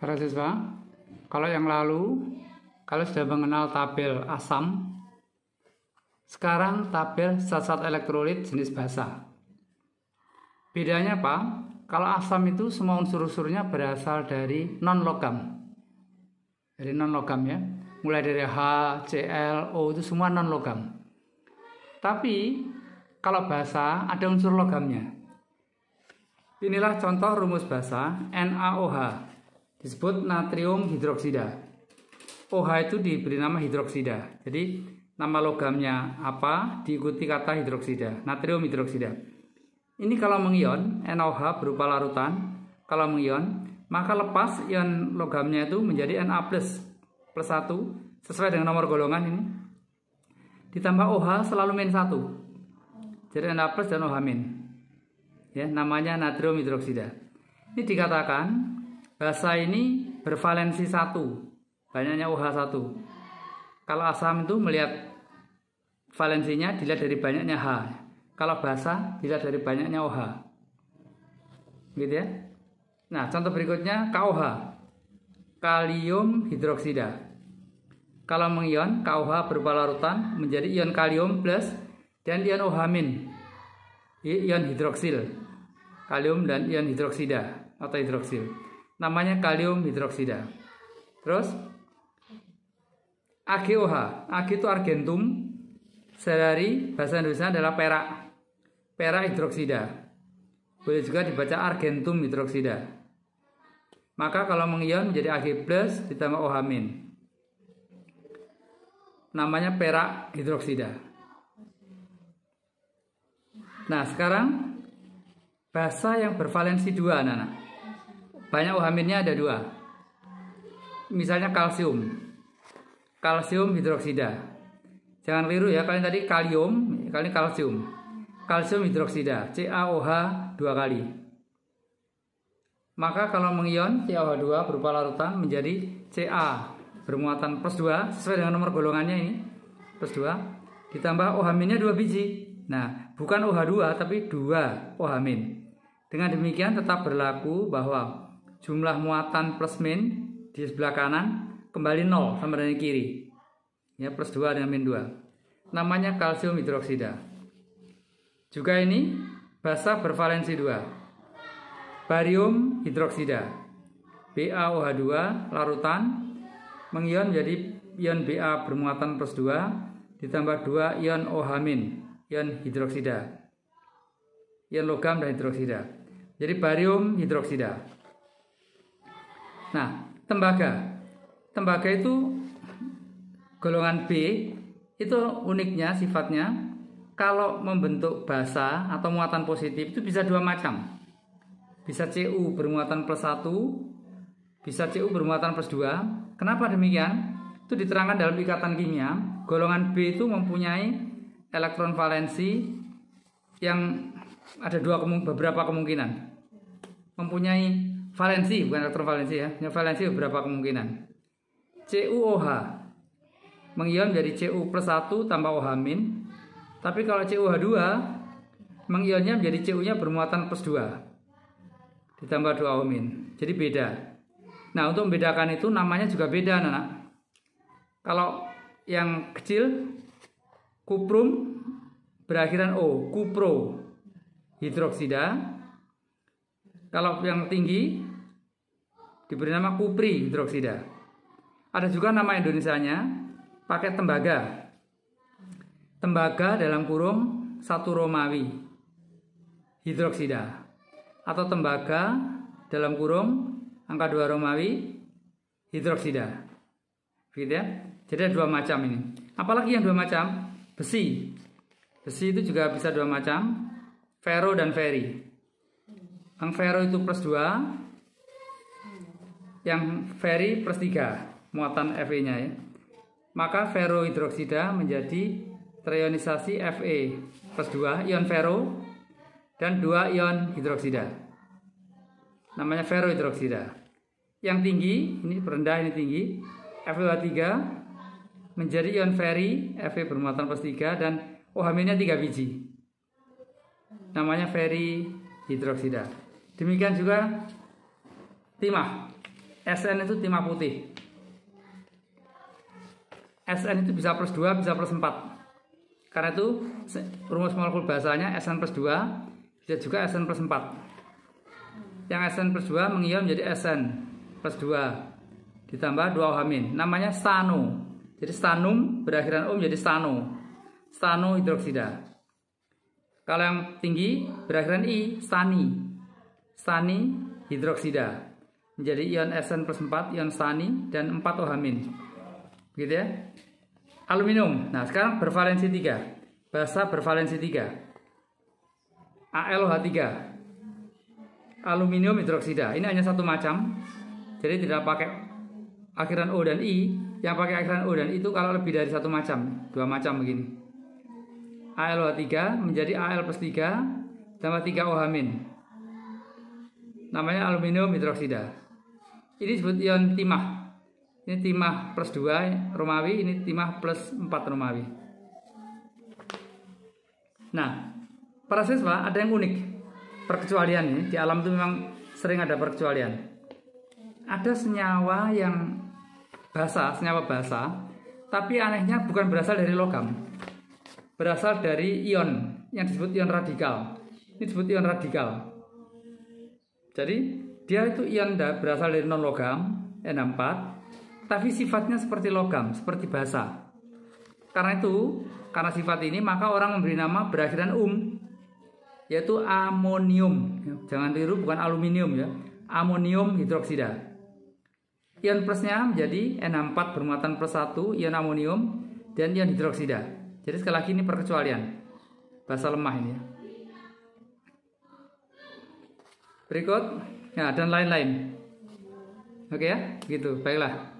Para siswa, kalau yang lalu kalau sudah mengenal tabel asam, sekarang tabel zat-zat elektrolit jenis basa. Bedanya apa? Kalau asam itu semua unsur-unsurnya berasal dari non-logam. Dari non-logam ya. Mulai dari H, Cl, O itu semua non-logam. Tapi kalau basa ada unsur logamnya. Inilah contoh rumus basa NaOH. Disebut natrium hidroksida. OH itu diberi nama hidroksida. Jadi nama logamnya apa diikuti kata hidroksida, natrium hidroksida. Ini kalau mengion, NaOH berupa larutan. Kalau mengion, maka lepas ion logamnya itu menjadi Na plus 1 sesuai dengan nomor golongan ini. Ditambah OH selalu min 1. Jadi Na plus dan OH min. Ya, namanya natrium hidroksida. Ini dikatakan basa ini bervalensi 1, banyaknya OH 1. Kalau asam itu melihat valensinya dilihat dari banyaknya H. Kalau basa dilihat dari banyaknya OH. Gitu ya. Nah, contoh berikutnya KOH. Kalium hidroksida. Kalau mengion, KOH berupa larutan menjadi ion kalium plus dan ion OH min. Ion hidroksil. Kalium dan ion hidroksida atau hidroksil. Namanya kalium hidroksida. Terus AgOH. Ag itu argentum. Dari bahasa Indonesia adalah perak. Perak hidroksida. Boleh juga dibaca argentum hidroksida. Maka kalau mengion menjadi Ag plus ditambah OH min. Namanya perak hidroksida. Nah, sekarang basa yang bervalensi 2 anak-anak. Banyak OH minnya ada 2. Misalnya kalsium. Kalsium hidroksida. Jangan keliru ya, kalian tadi kalium, kalian kalsium. Kalsium hidroksida, CaOH 2 kali. Maka kalau mengion CaOH 2 berupa larutan menjadi Ca bermuatan plus 2 sesuai dengan nomor golongannya ini. Plus 2 ditambah OH minnya 2 biji. Nah, bukan OH 2 tapi 2 OH min. Dengan demikian tetap berlaku bahwa jumlah muatan plus min di sebelah kanan kembali 0 sama dengan kiri. Ya, plus 2 dengan min 2. Namanya kalsium hidroksida. Juga ini basa bervalensi 2. Barium hidroksida. BaOH2 larutan mengion menjadi ion Ba bermuatan plus 2 ditambah 2 ion OH min, ion hidroksida. Ion logam dan hidroksida. Jadi barium hidroksida. Nah, tembaga. Tembaga itu golongan B, itu uniknya sifatnya kalau membentuk basa atau muatan positif itu bisa 2 macam. Bisa Cu bermuatan plus 1, bisa Cu bermuatan plus 2. Kenapa demikian? Itu diterangkan dalam ikatan kimia. Golongan B itu mempunyai elektron valensi yang ada beberapa kemungkinan. Mempunyai valensi, bukan elektron valensi ya, valensi beberapa kemungkinan. CuOH mengion jadi Cu plus 1 tambah OH min. Tapi kalau CuOH 2 mengionnya menjadi Cu-nya bermuatan plus 2 ditambah 2 OH min. Jadi beda. Nah, untuk membedakan itu namanya juga beda, anak-anak. Kalau yang kecil kuprum berakhiran O, kupro hidroksida. Kalau yang tinggi diberi nama kupri hidroksida. Ada juga nama Indonesianya pakai tembaga. Tembaga dalam kurung 1 Romawi hidroksida. Atau tembaga dalam kurung angka 2 Romawi hidroksida. Gitu ya. Jadi ada 2 macam ini. Apalagi yang 2 macam? Besi. Besi itu juga bisa 2 macam. Ferro dan feri. Yang ferro itu plus 2. Yang feri plus 3. Muatan Fe-nya ya. Maka ferro hidroksida menjadi terionisasi Fe plus 2 ion ferro dan 2 ion hidroksida. Namanya ferro hidroksida. Yang tinggi, ini rendah ini tinggi, Fe3 menjadi ion feri, Fe bermuatan plus 3 dan OH minnya 3 biji. Namanya feri hidroksida. Demikian juga timah, Sn itu timah putih. Sn itu bisa plus 2, bisa plus 4. Karena itu rumus molekul basanya Sn plus 2, bisa juga Sn plus 4. Yang Sn plus 2 mengion menjadi Sn plus 2 ditambah 2OH-. Namanya stano. Jadi stanum berakhiran O menjadi stano. Stano hidroksida. Kalau yang tinggi berakhiran I, stani. Stani hidroksida. Menjadi ion Sn plus 4, ion stani dan 4OH-. Begitu ya. Aluminium. Nah, sekarang bervalensi 3. Basa bervalensi 3. AlOH3. Aluminium hidroksida. Ini hanya satu macam. Jadi tidak pakai akhiran O dan I. Yang pakai akhiran O dan I itu kalau lebih dari satu macam, dua macam begini. AlOH3 menjadi Al plus 3 tambah 3OH-. Namanya aluminium hidroksida. Ini disebut ion timah. Ini timah plus 2 Romawi, ini timah plus 4 Romawi. Nah, para siswa ada yang unik. Perkecualian ini di alam itu memang sering ada perkecualian. Ada senyawa yang basa, senyawa basa, tapi anehnya bukan berasal dari logam. Berasal dari ion yang disebut ion radikal. Ini disebut ion radikal. Jadi dia itu ion berasal dari non logam N4, tapi sifatnya seperti logam, seperti basa. Karena itu, karena sifat ini maka orang memberi nama berakhiran yaitu amonium. Jangan tiru, bukan aluminium ya. Amonium hidroksida. Ion plusnya menjadi N4 bermuatan plus 1, ion amonium dan ion hidroksida. Jadi sekali lagi ini perkecualian. Basa lemah ini ya. Berikut, ya, dan lain-lain. Oke ya, gitu. Baiklah.